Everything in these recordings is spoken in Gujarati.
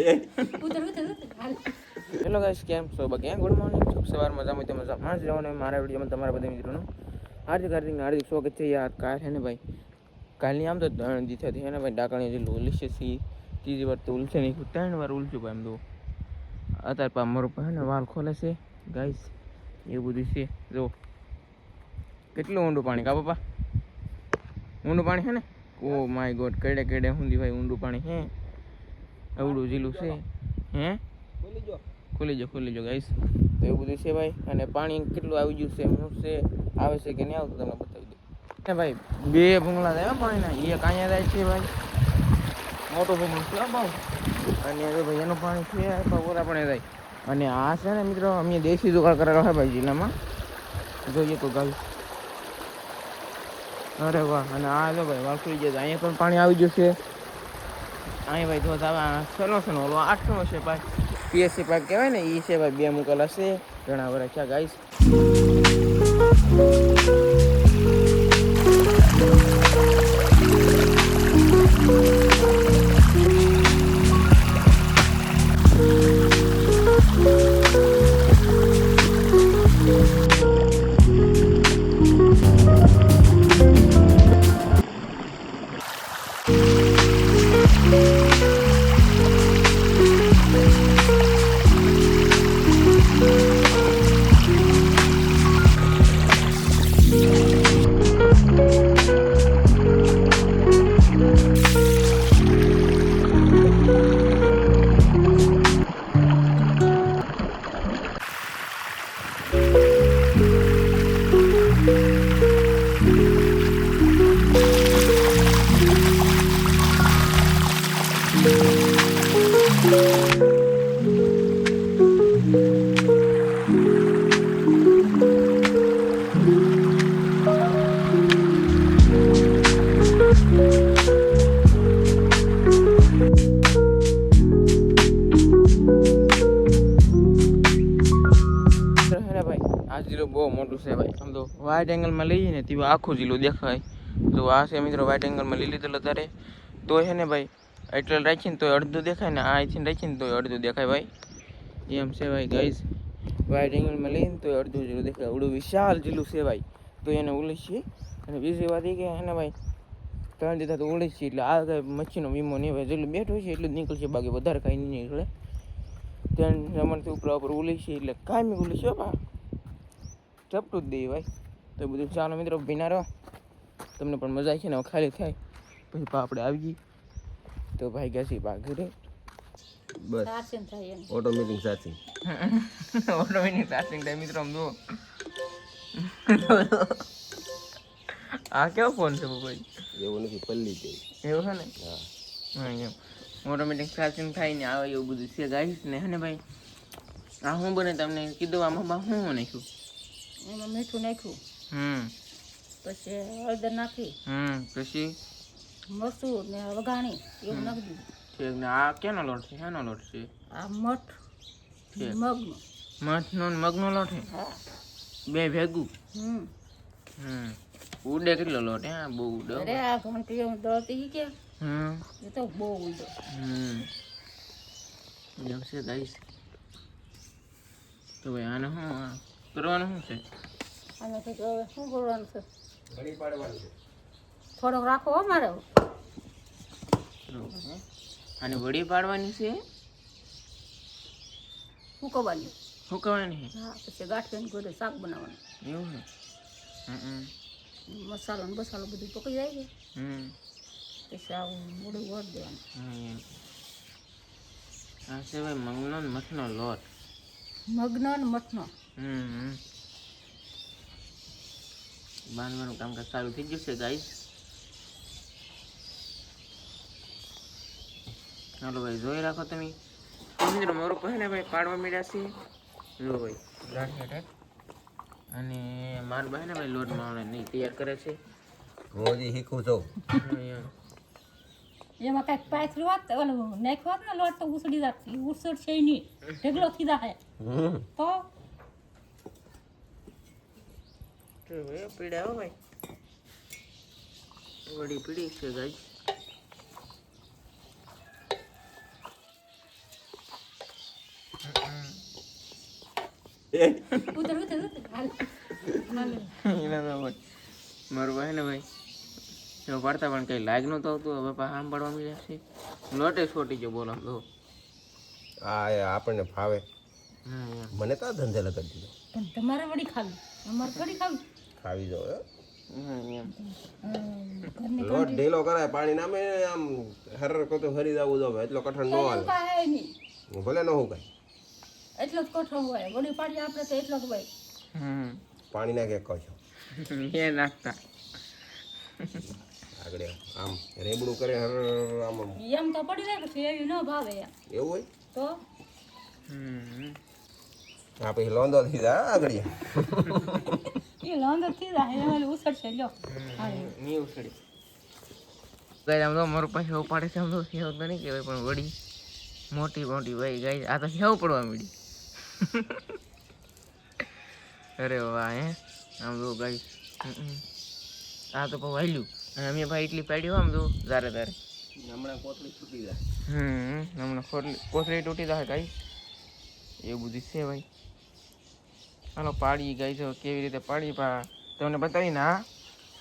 હેલો ગાઈસ, કેમ છો? બાકી ગુડ મોર્નિંગ, શુભ સવાર, મજામાં તે મજામાં જ રહેવાનું. મારા વિડીયોમાં તમારા બધા મિત્રોનું હાર્દિક સ્વાગત છે. યાર કાલ છે ને ભાઈ, કાલની આમ તો દીથાથી છે ને ભાઈ ડાકણી જેટલું ઉલસે છે. ત્રીજી વાર તો ઉલસે નહીં, 3 વાર ઉલસ્યું ભાઈ. એમ તો અત્યારે પા મારું પાસે ને વાલ ખોલે છે ગાઈસ, એવું બધું છે. જો કેટલું ઊંડું પાણી, કા પપ્પા? ઊંડું પાણી છે ને. ઓ માય ગોડ, કેડે કેડે સુધી ભાઈ ઊંડું પાણી હે. અવડું જીલું છે હે. ખુલી જો ગાઈસ. તો એવું બધું છે ભાઈ. અને પાણી કેટલું આવી ગયું છે, શું છે, આવે છે કે નહીં આવતું તમને બતાવી દઉં. ને ભાઈ 2 ભૂંગળા થયા પાણીના. એક અહીંયા જાય છે ભાઈ, મોટો ભૂંગળો છે બહુ. અને ભાઈ એનું પાણી છે ઓલા પણ જાય. અને આ છે ને મિત્રો, અમે દેશી જુગાડ કરેલો છે ભાઈ જિલ્લામાં. જોઈએ તો ગાઈસ, અરે વાહ. અને આ જો ભાઈ વાળ ખુલી જાય. અહીંયા પણ પાણી આવી ગયું છે. અહીં ભાઈ ધોધ આવે સલો છે ને ઓલો 8નો છે ભાઈ. પીએસસી પાક કહેવાય ને, એ છે ભાઈ. 2 મૂકેલા છે, ઘણા વર્ષ છે ગાઈસ. બહુ મોટું છે ભાઈ. આમ તો વાઇટ એંગલમાં લઈએ ને તેવું આખું જિલ્લું દેખાય. તો આ છે મિત્રો, વાઇટ એંગલમાં લઈ લીધેલો અત્યારે. તો છે ને ભાઈ, એટલે રાખીને તો અડધું દેખાય ને, આ અહીંથી રાખીને તો અડધું દેખાય ભાઈ. એમ છે ભાઈ ગાઈસ. વાઇટ એંગલમાં લઈને તો અડધું જિલ્લું દેખાય. આવડું વિશાળ જિલ્લું છે ભાઈ. તો એને ઉલસીએ. અને બીજી વાત એ કે એને ભાઈ 3 દીધા તો ઉલસીએ. એટલે આ કાંઈ મચ્છીનો વીમો નહીં ભાઈ. જેટલું બેઠું છે એટલું જ નીકળશે, બાકી વધારે કાંઈ નહીં નીકળે. ત્યાં રમણથી ઉપર ઉલસીએ એટલે કાંઈ મેં ઉલસ્યો બા ચપટું જ દઈએ ભાઈ. તો બધું ચાલો મિત્રો, ભીના રહો, તમને પણ મજા આવી છે ને. ખાલી થાય પછી આપણે આવીએ તો ભાઈ ગયા છીએ ઘરે. બસ ઓટોમેટિક ચાર્જિંગ થાય મિત્રો. આમ જુઓ, આ કેવો ફોન છે ભાઈ? એવું નથી, પલ્લી છે એવું છે ને. હા એમ ઓટોમેટિક ચાર્જિંગ થાય ને આવે એવું બધું છે ગાઈસ ને. હે ને ભાઈ, આ હું બને તમને કીધું. આમાં હું નાખ્યું? એમાં મીઠું નાખ્યું, પછી હળદર નાખી, પછી મરચું ને વઘાણી એવું નાખી દીધું. ઠીક ને. આ કેનો લોટ છે? શેનો લોટ છે? આ મઠ મગનો. મઠનો મગનો લોટ છે? હા, 2 ભેગું. ઉડે કેટલો લોટ? હે બહુ ઉડે. અરે આ ઘંટી દળતી કે એ તો બહુ ઉડે. એમ છે ગાઈસ. તો ભાઈ આને શું કરવાનું શું છે? આને તો હવે શું કરવાનું છે? ઘડી પાડવાનું છે. થોડોક રાખો મારે. આને વડી પાડવાની છે. સુકવવાની. હા, પછી ગાંઠિયાની ગોળે શાક બનાવવાનું. એવું ને. મસાલો ને બસાલો બધું પકી જાય છે. પછી આવું મોડું વળ દેવાનું. આ છે ભાઈ મગનો ને મઠનો લોટ. મગનો ને મઠનો. બાંધવાનું કામકાજ ચાલુ થઈ ગયું છે ગાઈસ. ચાલો ભાઈ, જોઈ રાખો તમે મિત્રો. મારું કહે ને ભાઈ પાડવા મળ્યા છે. જો ભાઈ ગાંઠિયા. અને મારું ભાઈ ને ભાઈ લોટ માવડે નહીં તૈયાર કરે છે. હું શીખું છું. એમાં કઈક પાથરું વાત ઓલું નાખ્યું હોત ને લોટ તો ઉસડી જાત. ઉસડશે નહીં, ઢગલો થઈ જાય. તો પીડા હો ભાઈ, વડી પીડી છે ગાઈસ. ઉતર ઉતર ઉતર હાલ હાલ એના તો ભાઈ મારું ભાઈ ને ભાઈ જો પડતા પણ કઈ લાગ નતું આવતું હવે પાછા આમ પડવા મળ્યા છે લોટે છોટી ગયો બોલો આમ તો આ આપણને ફાવે મને તો આ ધંધે લગાડી દીધો પણ તમારે વળી ખાવી અમારે થોડી ખાવી ખાવી દો એમ ઘરની લોટ ઢીલો કરાય પાણી નામે આમ હર કોતો ફરી જવું જો એટલો કઠણ ન હાલે કાંઈ નહીં હું ભલે ન હું કઈ એટલો જ કોઠો હોય વળી પાડી આપણે તો એટલો જ હોય પાણી નાખે કહો છો એ નાખતા આગળ આમ રેબડું કરે હર આમ આમ. એમ તો પડી જાય પછી એવી ન ભાવે એમ એવું હોય તો આ પછી લોંદો થઈ જાય આગળ એ લાંદો થી જાય એને ઉસળશે લ્યો ની ઉછળી ગાય આમ તો મારું પાસે ઉપાડે છે આમ તો સેવ તો નહીં કહેવાય પણ વળી મોટી મોટી ભાઈ ગાય આ તો સેવ પડવા મળી અરે વાહ હે આમ તો ગાય આ તો પણ વાલ્યું અને અમે ભાઈ એટલી પાડ્યું આમ તો ધારે ધારે હમણાં કોથળી છૂટી જાય હમણાં કોથળી તૂટી જાય ગાય એવું બધું છે ભાઈ હાલો પાડી ગાય છે કેવી રીતે પાડી પા તમને બતાવી ને હા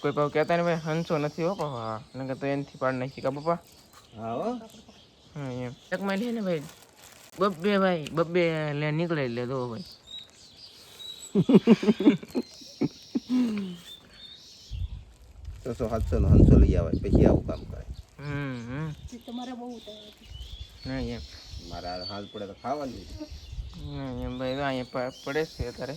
કોઈ પાવ કહેતા ને ભાઈ હંસો નથી હો પા હા નકર તો એનથી પાડી નાખી કા પપ્પા હા હો હા એમ એક માં લે ને ભાઈ બબ્બે લે નીકળે લે દો ભાઈ તો 700 નો હંસો લઈ આવે પછી આવું કામ કરે તમારે બહુ ના એમ મારા હાથ પડે તો ખાવાનું એમ ભાઈ તો અહીંયા પડે છે અત્યારે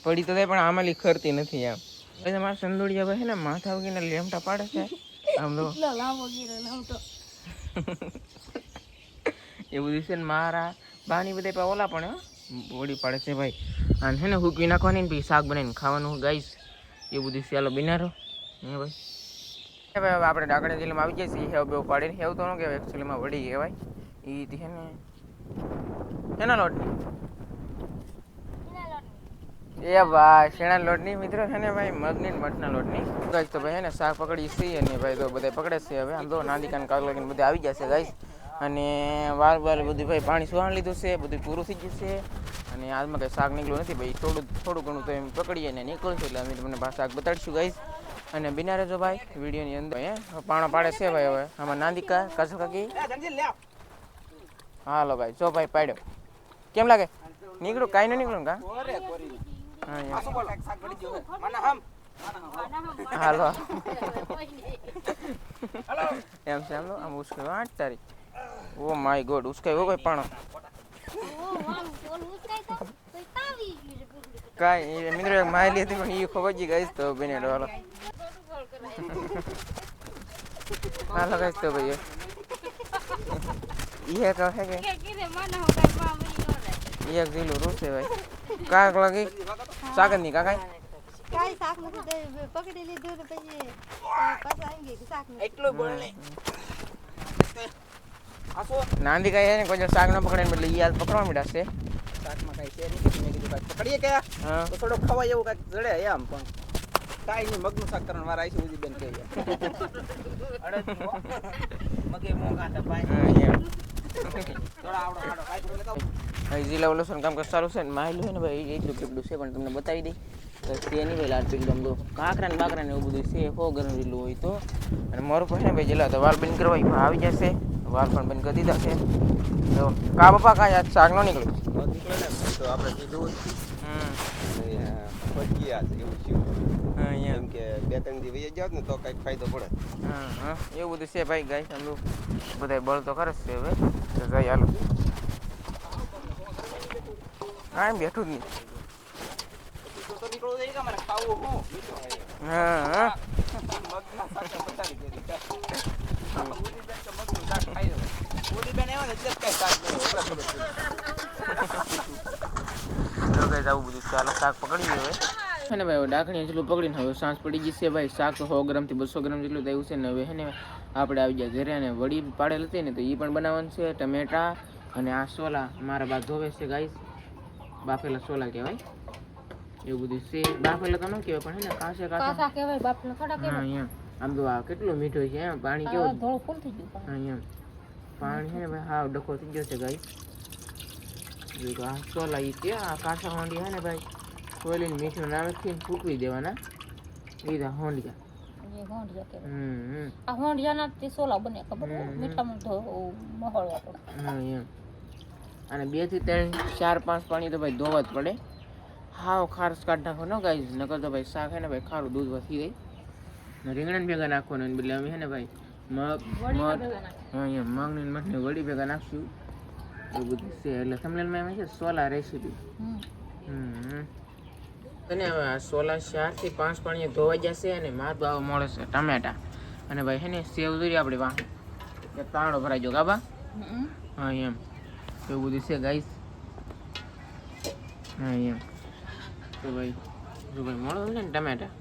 પડી તો થાય પણ આમાં ખરતી નથી એમ પછી મારા સંદોડિયા ભાઈ છે ને માથા વગીને લેમટા પાડે છે આમ તો લાંબો ગીરો નામ તો એવું દિવસે ને મારા બાની બધા ઓલા પણ બોડી પાડે છે ભાઈ અને છે ને હુકવી નાખવાની ને પછી શાક બનાવીને ખાવાનું ગાઈશ એ બધું ચાલો બિનારો હે ભાઈ હવે આપણે ડાકડા જિલ્લામાં આવી જાય છીએ હેવ બેવ પાડીને હેવ તો ન કહેવાય એકચ્યુઅલીમાં વળી કહેવાય એ છે ને શેના લોટની એ ભાઈ શેણા લોટની મિત્રો છે ને ભાઈ મગની ને મઠના લોટની ગાઈશ તો ભાઈ હે ને શાક પકડી છીએ અને ભાઈ તો બધા પકડે છે હવે આમ તો નાંદિકાન કાક લગીને બધા આવી જશે ગાઈશ અને વાર બધું ભાઈ પાણી સુવાણ લીધું છે બધું પૂરું થઈ ગયું છે અને આજમાં કંઈ શાક નીકળ્યું નથી ભાઈ થોડું ઘણું તો એમ પકડીએ ને નીકળશે એટલે અમે તમને શાક બતાડીશું ગાઈશ અને બિના રહેજો ભાઈ વિડીયોની અંદર હે પાણો પાડે છે ભાઈ હવે આમાં નાંદિકા કાસુ કાકી હાલો ભાઈ જો ભાઈ પાડ્યો કેમ લાગે નીકળ્યું કાંઈ ન નીકળ્યું કા હાલો એમ છે એમ આમ ઉસકે 8 તારીખ ઓ માય ગોડ ઉસકાય હો ભાઈ પાણો કાંઈ મિત્રો એક માયલી હતી પણ એ ખોવાજી ગઈ તો બેને હાલો હાલો ગઈ તો ભાઈ ये का है के ये किलो रोसे भाई का लगी सागन नहीं का કાઈ શાક નથી પકડી લીધું તો પછી પાછા આવી ગઈ શાક એટલો બોલને આસો નાંદી કાઈ હે ને કોઈ શાક ન પકડે એટલે ઈ હાલ પકડવા મીડા છે શાકમાં કાંઈ છે નહીં મેં કીધું કાંઈ પકડીએ કે હા તો થોડો ખવાય એવું કાંઈક જડે એમ પણ કાંઈ નહીં મગનું શાક કરવાનું વાર આવી છે ઉજી બેન કહીએ મગે મોંઘા હતા ભાઈ થોડા આવડો કાંઈ ભાઈ જિલ્લા વલોસન કામ કર સારું છે ને માયલું છે ને ભાઈ એટલું કેટલું છે પણ તમને બતાવી દઈ તે નહીં ભાઈ લાડ પીકડમ તો કાંકરા ને બાકરા ને એવું બધું છે હો ગરમ રીલું હોય તો અને મારું પાસે ને ભાઈ જિલ્લા તો વાલ બંધ કરવા આવી જશે વાલ પણ બંધ કરી દીધા છે તો કા બાપા કાંઈ આજ શાક ન નીકળ્યું નીકળે ને તો આપણે કીધું પછી આ એવું થયું અહીંયા એમ કે 2-3 દી વહી જાવ ને તો કંઈક ફાયદો પડે હા એવું બધું છે ભાઈ ગાય સમજુ બધા બળ તો કરે છે હવે તો જઈ હાલો હા એમ બેઠું જ નહીં તો નીકળવું જાય કે મારે ખાવું હું હા મગના શાક બતાવી દીધી ઉજી બેન તો મગનું શાક ખાઈ લે ઉજી બેન એવા ને એટલે જ કાંઈ શાક નહીં ગાઈસ આવું બધું ચાલો શાક પકડી ગયું હવે છે ને ભાઈ ડાકણી જેટલું પકડીને હવે સાંજ પડી ગઈ છે ભાઈ શાક 100 ગ્રામથી 200 ગ્રામ જેટલું થયું છે ને હવે છે ને આપણે આવી ગયા ઘરે અને વડી પાડેલ હતી ને તો એ પણ બનાવવાનું છે ટમેટા અને આ સોલા મારા બા ધોવે છે ગાઈસ બાફેલા સોલા કહેવાય એવું બધું છે બાફેલા તો ન કહેવાય પણ હે ને કાસા કહેવાય બાપને થોડા હા એમ આમ તો આ કેટલું મીઠું છે એમ પાણી કેવું થોડું ફૂલ થઈ ગયું હા એમ પાણી છે ને ભાઈ હાવ ડખો થઈ ગયો છે ગાઈ. જો આ સોલા ઈ તે આ કાંઠા હોંડી હે ને ભાઈ સોલીને મીઠું નાખીને ફૂટવી દેવાના ઈરા હોંડિયા. એ હોંડિયા કહેવાય. આ હોંડિયાના તે સોલા બને ખબર છે? મીઠામાં મહોળવા પડે. હા એમ. અને 2 થી 3 4 5 પાણી તો ભાઈ ધોવા જ પડે. હાવ ખારસ કાઢ નાખો ને ગાઈઝ, નકર તો ભાઈ શાક હે ને ભાઈ ખારું દૂધ વધી જાય. ને રીંગણાને ભેગા નાખવાનું એને બદલે અમે હે ને ભાઈ મગ હા એમ મગની મઠની વડી ભેગા નાખશું એવું બધું છે. એટલે થંબનેલમાં એમ છે સોલા રેસીપી. અને હવે આ સોલા 4 થી 5 પાણીએ ધોવાઈ જશે અને માથું આવા મળે છે ટમેટા અને ભાઈ હે ને સેવ દોરી આપણી વાહ એક તાણો ભરાઈ જો ગાબા. હા એમ એવું બધું છે ગાઈસ. હા એમ તો ભાઈ જો ભાઈ મળો છે ને ટમેટા.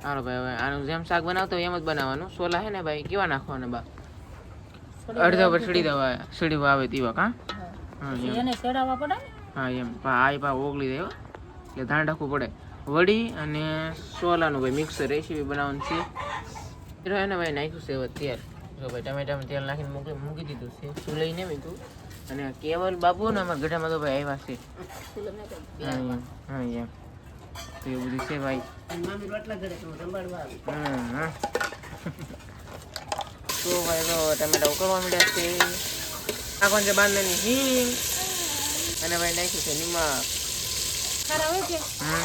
હાલો ભાઈ હવે આનું જેમ શાક બનાવતો હોય એમ જ બનાવવાનું. સોલા હે ને ભાઈ કેવા નાખવાના બા અડધા પર સડી આવે તેવા કા. હા એમ એને સેડાવવા પડે ને. હા એમ પા ઓગળી દે એટલે ધ્યાન રાખવું પડે. વડી અને સોલાનું ભાઈ મિક્સર રેસીપી બનાવવાનું છે. એને ભાઈ નાખ્યું છે હવે તેલ. જો ભાઈ ટમેટામાં તેલ નાખીને મૂકી દીધું છે ચૂલઈને મીઠું. અને કેવલ બાબુ ને અમારા ગઢામાં તો ભાઈ આવ્યા છે. હા એમ તો એવું બધું છે ભાઈ. તો ભાઈ તો ટમેટા ઉકળવા માંડ્યા છે. નાખવાનું છે બાંધવાની હિંગ અને ભાઈ નાખ્યું છે નિમક. ખારા હોય છે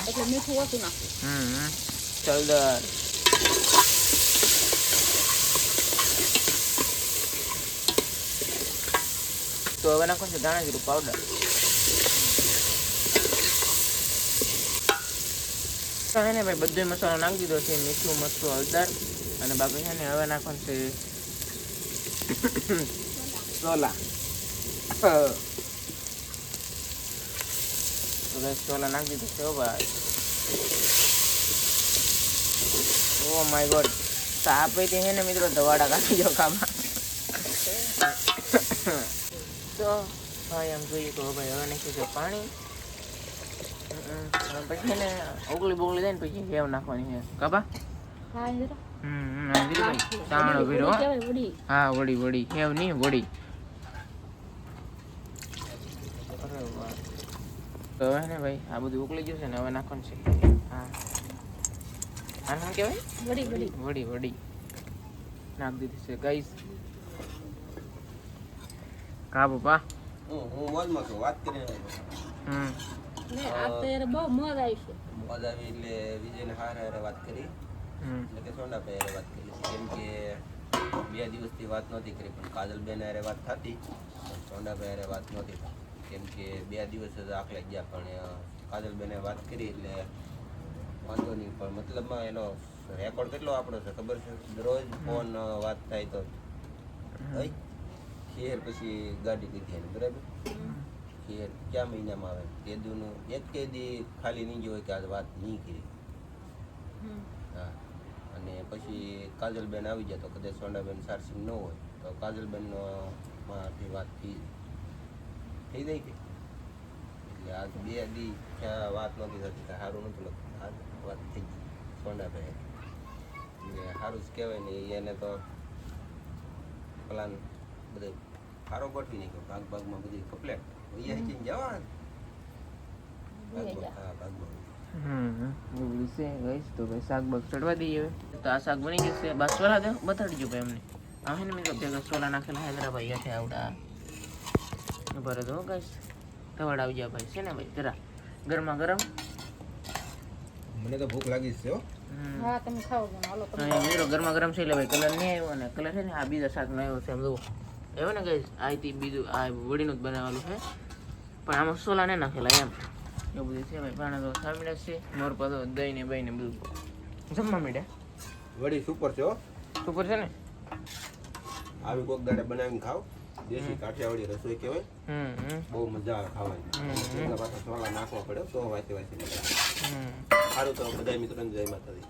એટલે મીઠું ઓછું નાખવું. ચલદર તો હવે નાખવાનું છે ધાણા જીરું પાવડર. તો હે ને ભાઈ બધો મસાલો નાખી દીધો છે. મીઠું મરચું હળદર અને બાકી છે ને હવે નાખવાનું છે સોલા. તો સોલા નાખી દીધું છે ભાઈ. ઓ માય ગોડ સાપ પૈથી છે ને મિત્રો ધવાડા કાઢી જાઓ કામાં. તો ભાઈ આમ જોઈએ તો ભાઈ હવે નાખ્યું છે પાણી. પછી ને ઓગળી બોગળી જાય ને પછી હેવ નાખવાની છે કાબા. હા તાણો ભીરો. હા વડી હેવ નહીં વડી. તો હવે ને ભાઈ આ બધું ઉકળી ગયું છે ને હવે નાખવાનું છે. હા આને શું કહેવાય? વડી નાખી દીધી છે ગાઈસ. કા પપ્પા હું મોજમાં છું વાત કરીને આ તો યાર બહુ મોજ આવી છે. મોજ આવી એટલે વિજયને હારે વાત કરી એટલે કે સોંડાભાઈ હારે વાત કરી. કેમ કે 2 દિવસથી વાત નહોતી કરી પણ કાજલબેન હારે વાત થતી સોંડાભાઈ હારે વાત નહોતી થતી. કેમ કે 2 દિવસ જ આખલે ગયા પણ કાજલબેને વાત કરી એટલે વાંધો નહીં. પણ મતલબમાં એનો રેકોર્ડ કેટલો આપણો છે ખબર છે? દરરોજ ફોન વાત થાય તો ખેર પછી ગાડી લીધી એને બરાબર. ખેર ક્યાં મહિનામાં આવે કેદુનું એક કેદી ખાલી નહીં ગયો હોય કે આજ વાત નહીં કરી. હા અને પછી કાજલબેન આવી જાય તો કદાચ સોંડાબેન સારસિંગ ન હોય તો કાજલબેન માંથી વાત થઈ જાય કે એટલે આજ 2 દી ક્યાં વાત નહોતી થતી સારું નહોતું લખતું. આજ વાત થઈ ગઈ સોંડાભાઈ એટલે સારું જ કહેવાય ને. એને તો પ્લાન બધે સારો ગોઠવી નાખ્યો. ભાગમાં બધી કપલેટ અહીંયા જવા ભાગમાં. એવું છે ગાઈસ. તો ભાઈ શાક બાગ ચડવા દઈએ હવે. તો આ શાક બની જશે. બસ સોલા દે બતાડી જો ભાઈ અમને. આ હે ને મિત્રો ભેગા સોલા નાખેલા હૈદરાબાદ યાથે આવડા ભરે દો ગાઈસ. તવાડ આવી જાય ભાઈ છે ને ભાઈ જરા ગરમા ગરમ. મને તો ભૂખ લાગી છે હો. હા તમે ખાઓ હાલો તમે. મિત્રો ગરમા ગરમ છે એટલે ભાઈ કલર નહીં આવ્યો અને કલર છે ને આ બીજા શાક નો આવ્યો છે એમ જુઓ એવું ને ગાઈસ. આથી બીજું આ વડીનું જ બનાવેલું છે પણ આમાં સોલા ને નાખેલા એમ એવું બધું છે ભાઈ. પાણા તો સાંભળે છે મોર પદો દહીં ને બહીં ને બધું જમવા માંડ્યા. વડી સુપર છે હો. સુપર છે ને. આવી કોક દાડે બનાવીને ખાવ. દેશી કાઠિયાવાડી રસોઈ કહેવાય. બહુ મજા આવે ખાવાની. એટલા પાછા સોલા નાખવા પડે તો વાંચી સારું. તો બધા મિત્રોને જય માતાજી.